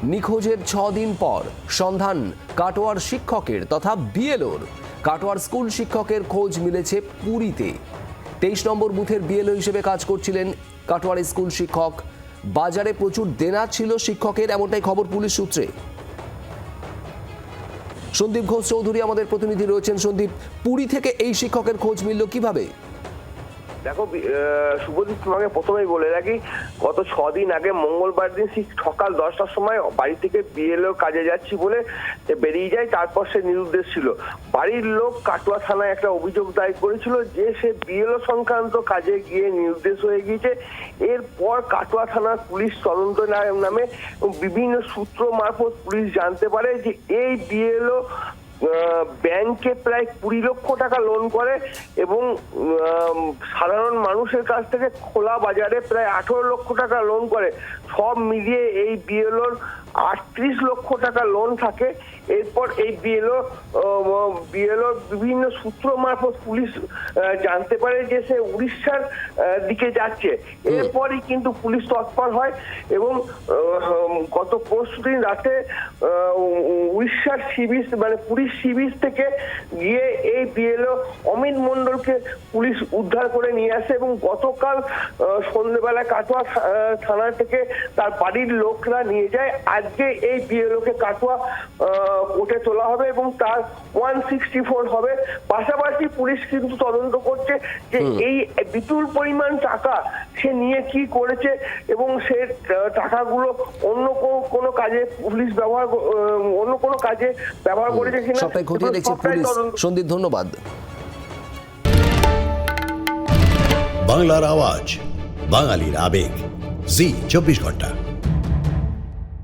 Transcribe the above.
নিখোঁজের 6 দিন পর সন্ধান কাটোয়ার শিক্ষকের তথা বিএলওর। কাটোয়ার স্কুল শিক্ষকের খোঁজ মিলেছে পুরীতে। 23 নম্বর বুথের বিএলও হিসেবে কাজ করছিলেন কাটোয়ার স্কুল শিক্ষক। বাজারে প্রচুর দেনা ছিল শিক্ষকের, এমনটাই খবর পুলিশ সূত্রে। সন্দীপ ঘোষ চৌধুরী আমাদের প্রতিনিধি রয়েছেন। সন্দীপ, পুরী থেকে এই শিক্ষকের খোঁজ মিলল কিভাবে? দেখো শুভদীপ, তোমাকে প্রথমেই বলে রাখি, গত 6 দিন আগে মঙ্গলবার দিন সকাল 10টার সময় বাড়ি থেকে বিএলও কাজে যাচ্ছি বলে বেরিয়ে যায়। তারপর সে নিরুদ্দেশ ছিল। বাড়ির লোক কাটোয়া থানায় একটা অভিযোগ দায়ের করেছিল যে সে বিএলও সংক্রান্ত কাজে গিয়ে নিরুদ্দেশ হয়ে গিয়েছে। এরপর কাটোয়া থানার পুলিশ তদন্ত নামে বিভিন্ন সূত্র মারফত পুলিশ জানতে পারে যে এই বিএলও ব্যাংকে প্রায় 20 লক্ষ টাকা লোন করে এবং সাধারণ মানুষের কাছ থেকে খোলা বাজারে প্রায় 18 লক্ষ টাকা লোন করে। সব মিলিয়ে এই বিএলওর 38 লক্ষ টাকা লোন থাকে। এরপর এই বিএলও বিভিন্ন সূত্র মারফত পুলিশ জানতে পারে যে সে উড়িষ্যার দিকে যাচ্ছে। এরপরই কিন্তু পুলিশ তৎপর হয় এবং গত পরশুদিন রাতে উড়িষ্যার সি বিচ মানে পুরীর সি বিচ থেকে গিয়ে এই বিএলও অমিত মণ্ডলকে পুলিশ উদ্ধার করে নিয়ে আসে এবং গতকাল সন্ধ্যেবেলা কাটোয়া থানা থেকে তার বাড়ির লোকরা নিয়ে যায়। আজকে এই বিএলওকে কাটোয়া কোর্টে তোলা হবে এবং তার 164 হবে। পাশাপাশি পুলিশ কিন্তু তদন্ত করছে যে এই বিপুল পরিমাণ টাকা সে নিয়ে কি করেছে এবং সে টাকাগুলো অন্য কোনো কাজে পুলিশ অন্য কোনো কাজে ব্যবহার করেছে কিনা সবটাই খতিয়ে দেখছে পুলিশ। সন্দীপ, ধন্যবাদ। বাংলার আওয়াজ, বাঙালির আবেগ, জি 24 ঘন্টা।